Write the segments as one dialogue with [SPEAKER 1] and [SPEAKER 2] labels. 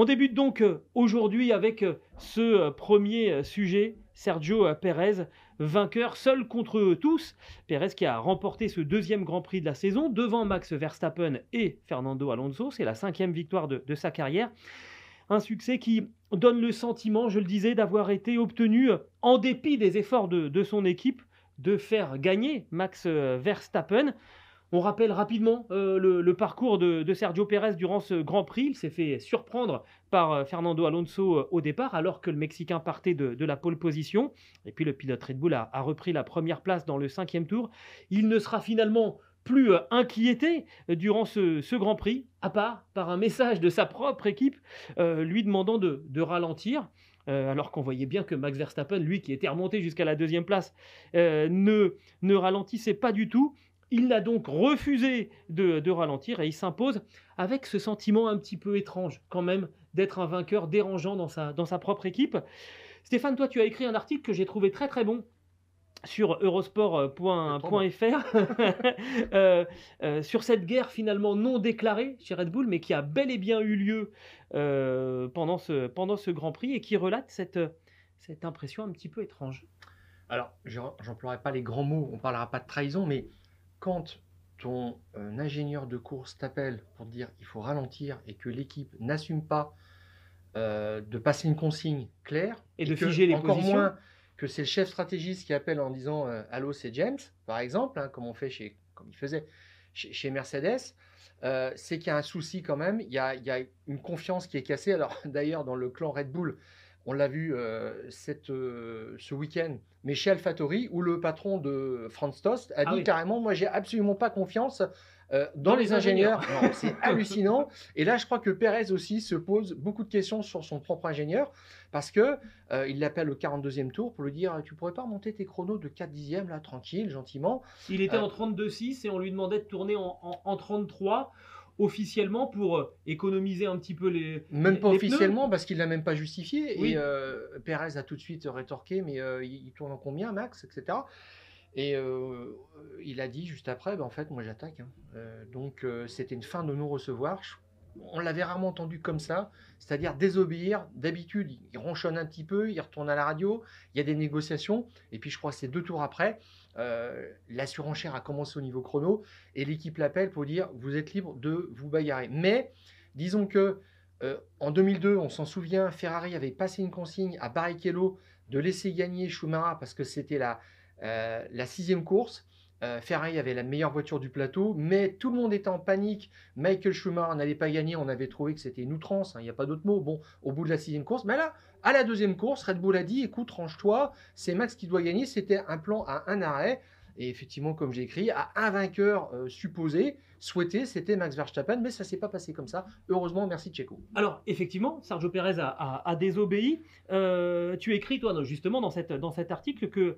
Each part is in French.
[SPEAKER 1] On débute donc aujourd'hui avec ce premier sujet, Sergio Pérez, vainqueur seul contre tous. Pérez qui a remporté ce deuxième Grand Prix de la saison devant Max Verstappen et Fernando Alonso. C'est la 5e victoire de sa carrière. Un succès qui donne le sentiment, je le disais, d'avoir été obtenu en dépit des efforts de son équipe de faire gagner Max Verstappen. On rappelle rapidement le parcours de Sergio Pérez durant ce Grand Prix. Il s'est fait surprendre par Fernando Alonso au départ, alors que le Mexicain partait de la pole position. Et puis le pilote Red Bull a repris la première place dans le 5e tour. Il ne sera finalement plus inquiété durant ce Grand Prix, à part par un message de sa propre équipe lui demandant de ralentir. Alors qu'on voyait bien que Max Verstappen, lui qui était remonté jusqu'à la 2e place, ne ralentissait pas du tout. Il a donc refusé de ralentir et il s'impose avec ce sentiment un petit peu étrange quand même d'être un vainqueur dérangeant dans sa propre équipe. Stéphane, toi tu as écrit un article que j'ai trouvé très très bon sur eurosport.fr sur cette guerre finalement non déclarée chez Red Bull mais qui a bel et bien eu lieu pendant ce Grand Prix et qui relate cette impression un petit peu étrange.
[SPEAKER 2] Alors, j'emploierai pas les grands mots, on parlera pas de trahison, mais quand ton ingénieur de course t'appelle pour te dire il faut ralentir et que l'équipe n'assume pas de passer une consigne claire
[SPEAKER 1] et de figer les
[SPEAKER 2] encore
[SPEAKER 1] positions,
[SPEAKER 2] moins que c'est le chef stratégiste qui appelle en disant allô, c'est James, par exemple, hein, comme il faisait chez Mercedes, c'est qu'il y a un souci quand même, il y a une confiance qui est cassée. Alors d'ailleurs dans le clan Red Bull, on l'a vu ce week-end, mais chez AlphaTauri, où le patron de Franz Tost a dit carrément, moi j'ai absolument pas confiance dans les ingénieurs. C'est hallucinant. Et là, je crois que Pérez aussi se pose beaucoup de questions sur son propre ingénieur, parce que il l'appelle au 42e tour pour lui dire, tu pourrais pas remonter tes chronos de 4 dixièmes là, tranquille, gentiment.
[SPEAKER 1] Il était en 32,6 et on lui demandait de tourner en 33 officiellement pour économiser un petit peu les
[SPEAKER 2] Même pas
[SPEAKER 1] les
[SPEAKER 2] officiellement,
[SPEAKER 1] pneus.
[SPEAKER 2] parce qu'il l'a même pas justifié.
[SPEAKER 1] Oui.
[SPEAKER 2] Et Pérez a tout de suite rétorqué, mais il tourne en combien, Max, etc. Et il a dit juste après, en fait, moi j'attaque. Donc c'était une fin de non-recevoir. On l'avait rarement entendu comme ça, c'est-à-dire désobéir. D'habitude, il ronchonne un petit peu, il retourne à la radio, il y a des négociations. Et puis je crois que c'est 2 tours après, la surenchère a commencé au niveau chrono et l'équipe l'appelle pour dire vous êtes libre de vous bagarrer. Mais disons que en 2002, on s'en souvient, Ferrari avait passé une consigne à Barrichello de laisser gagner Schumacher parce que c'était la 6e course. Ferrari avait la meilleure voiture du plateau, mais tout le monde était en panique. Michael Schumacher n'allait pas gagner. On avait trouvé que c'était une outrance, il n'y a pas d'autre mot. Bon, au bout de la 6e course, mais là, à la 2e course, Red Bull a dit écoute, range-toi, c'est Max qui doit gagner. C'était un plan à un arrêt. Et effectivement, comme j'ai écrit, à un vainqueur supposé, souhaité, c'était Max Verstappen, mais ça ne s'est pas passé comme ça. Heureusement, merci Checo.
[SPEAKER 1] Alors, effectivement, Sergio Pérez a désobéi. Tu écris, toi, justement, dans cet article, que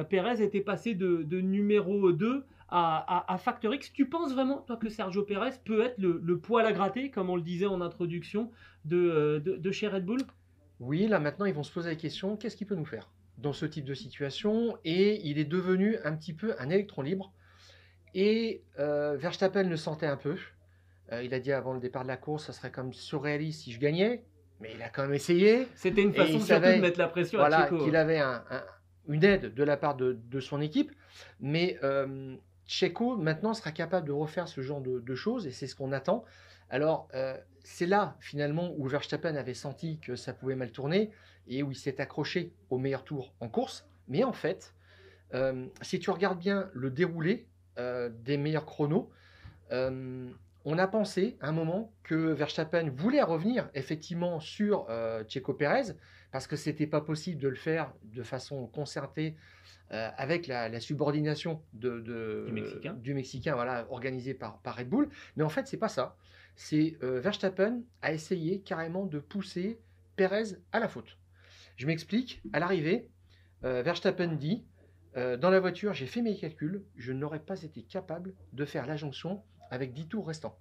[SPEAKER 1] Pérez était passé de numéro 2 à Factor X. Tu penses vraiment, toi, que Sergio Pérez peut être le poil à gratter, comme on le disait en introduction, de chez Red Bull?
[SPEAKER 2] Oui, là maintenant, ils vont se poser la question, qu'est-ce qu'il peut nous faire dans ce type de situation? Et il est devenu un petit peu un électron libre. Et Verstappen le sentait un peu. Il a dit avant le départ de la course, ça serait comme surréaliste si je gagnais. Mais il a quand même essayé.
[SPEAKER 1] C'était une façon surtout de mettre la pression à Checo.
[SPEAKER 2] Qu'il avait une aide de la part de son équipe. Mais Checo, maintenant, sera capable de refaire ce genre de choses. Et c'est ce qu'on attend. Alors, c'est là, finalement, où Verstappen avait senti que ça pouvait mal tourner. Et où il s'est accroché au meilleur tour en course. Mais en fait, si tu regardes bien le déroulé des meilleurs chronos, on a pensé à un moment que Verstappen voulait revenir effectivement sur Checo Pérez parce que c'était pas possible de le faire de façon concertée avec la subordination du Mexicain voilà, organisée par Red Bull. Mais en fait, c'est pas ça. C'est Verstappen a essayé carrément de pousser Pérez à la faute. Je m'explique. À l'arrivée, Verstappen dit dans la voiture, j'ai fait mes calculs, je n'aurais pas été capable de faire la jonction avec 10 tours restants.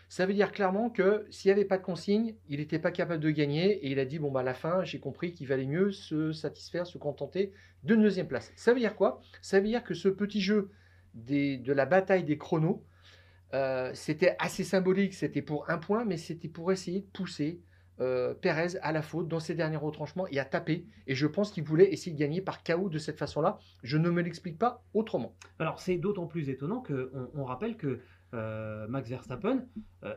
[SPEAKER 2] Ça veut dire clairement que s'il n'y avait pas de consigne, il n'était pas capable de gagner et il a dit à la fin, j'ai compris qu'il valait mieux se satisfaire, se contenter d'une 2e place. Ça veut dire quoi? Ça veut dire que ce petit jeu de la bataille des chronos, c'était assez symbolique, c'était pour un point, mais c'était pour essayer de pousser Pérez à la faute dans ses derniers retranchements et a tapé. Et je pense qu'il voulait essayer de gagner par KO de cette façon-là. Je ne me l'explique pas autrement.
[SPEAKER 1] Alors c'est d'autant plus étonnant qu'on rappelle que Max Verstappen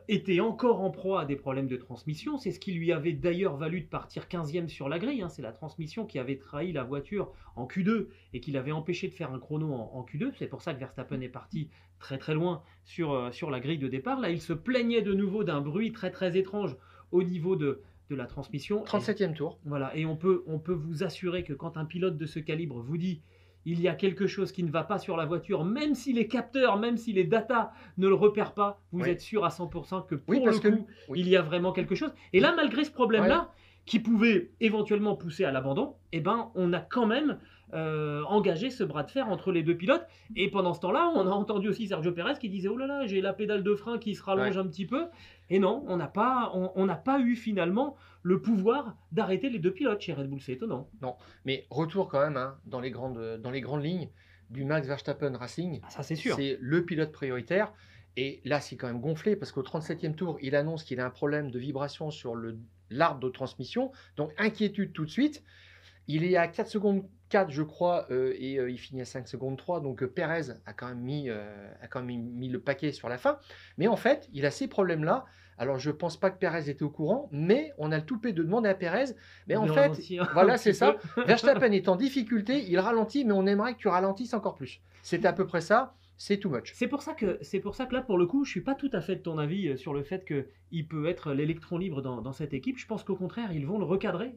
[SPEAKER 1] était encore en proie à des problèmes de transmission. C'est ce qui lui avait d'ailleurs valu de partir 15e sur la grille, hein. C'est la transmission qui avait trahi la voiture en Q2 et qui l'avait empêché de faire un chrono en Q2. C'est pour ça que Verstappen est parti très très loin sur la grille de départ. Là, il se plaignait de nouveau d'un bruit très très étrange au niveau de la transmission.
[SPEAKER 2] 37e tour.
[SPEAKER 1] Voilà, et on peut vous assurer que quand un pilote de ce calibre vous dit il y a quelque chose qui ne va pas sur la voiture, même si les capteurs, même si les datas ne le repèrent pas, vous êtes sûr à 100% que pour le coup, il y a vraiment quelque chose. Et là, malgré ce problème-là, qui pouvait éventuellement pousser à l'abandon, eh ben, on a quand même engagé ce bras de fer entre les deux pilotes. Et pendant ce temps-là, on a entendu aussi Sergio Pérez qui disait « Oh là là, j'ai la pédale de frein qui se rallonge un petit peu ». Et non, on n'a pas eu finalement le pouvoir d'arrêter les deux pilotes chez Red Bull. C'est étonnant.
[SPEAKER 2] Non, mais retour quand même dans les grandes lignes du Max Verstappen Racing.
[SPEAKER 1] Ah, ça, c'est sûr.
[SPEAKER 2] C'est le pilote prioritaire. Et là, c'est quand même gonflé parce qu'au 37e tour, il annonce qu'il a un problème de vibration sur l'arbre de transmission. Donc, inquiétude tout de suite. Il est à 4 secondes 4, je crois, et il finit à 5 secondes 3. Donc, Pérez a quand même mis le paquet sur la fin. Mais en fait, il a ces problèmes-là. Alors, je ne pense pas que Pérez était au courant, mais on a le toupet de demander à Pérez. Mais en fait, voilà, c'est ça. Verstappen est en difficulté, il ralentit, mais on aimerait que tu ralentisses encore plus. C'était à peu près ça. C'est too much.
[SPEAKER 1] C'est pour ça que là, pour le coup, je ne suis pas tout à fait de ton avis sur le fait qu'il peut être l'électron libre dans cette équipe. Je pense qu'au contraire, ils vont le recadrer,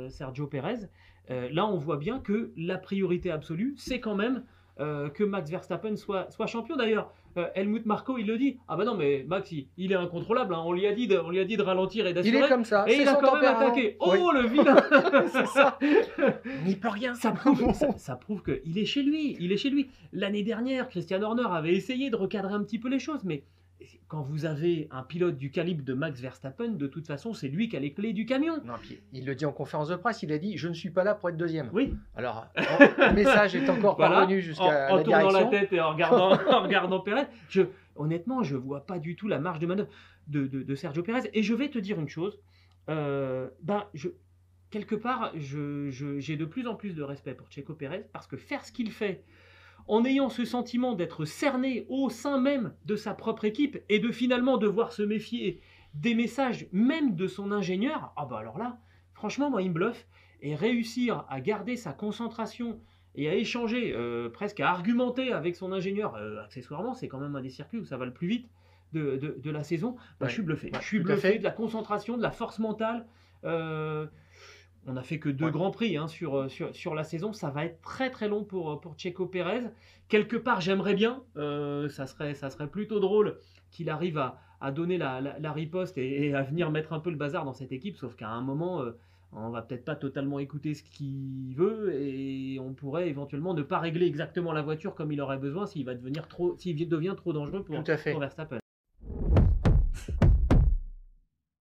[SPEAKER 1] Sergio Pérez. Là, on voit bien que la priorité absolue, c'est quand même que Max Verstappen soit champion. D'ailleurs, Helmut Marko, il le dit. Ah bah non, mais Max, il est incontrôlable. Hein. On lui a dit de ralentir et d'assurer.
[SPEAKER 2] Il est comme ça.
[SPEAKER 1] Et il a quand même attaqué. Oh, le vilain.
[SPEAKER 2] C'est ça. Il n'y peut rien.
[SPEAKER 1] Ça prouve qu'il est chez lui. Il est chez lui. L'année dernière, Christian Horner avait essayé de recadrer un petit peu les choses, mais quand vous avez un pilote du calibre de Max Verstappen, de toute façon, c'est lui qui a les clés du camion.
[SPEAKER 2] Non, puis il le dit en conférence de presse, il a dit « Je ne suis pas là pour être deuxième ».
[SPEAKER 1] Oui.
[SPEAKER 2] Alors, le message est encore parvenu jusqu'à la direction.
[SPEAKER 1] En tournant la tête et en regardant Pérez, honnêtement, je ne vois pas du tout la marge de manœuvre de Sergio Pérez. Et je vais te dire une chose, quelque part, j'ai de plus en plus de respect pour Checo Pérez, parce que faire ce qu'il fait, en ayant ce sentiment d'être cerné au sein même de sa propre équipe et de finalement devoir se méfier des messages même de son ingénieur, ah bah alors là, franchement, moi, il me bluffe. Et réussir à garder sa concentration et à échanger, presque à argumenter avec son ingénieur, accessoirement, c'est quand même un des circuits où ça va le plus vite de la saison. Je suis bluffé. Je suis bluffé de la concentration, de la force mentale. On n'a fait que 2 grands prix sur la saison. Ça va être très très long pour Checo Pérez. Quelque part, j'aimerais bien. Ça serait plutôt drôle qu'il arrive à donner la riposte et à venir mettre un peu le bazar dans cette équipe. Sauf qu'à un moment, on va peut-être pas totalement écouter ce qu'il veut et on pourrait éventuellement ne pas régler exactement la voiture comme il aurait besoin s'il devient trop dangereux pour Verstappen.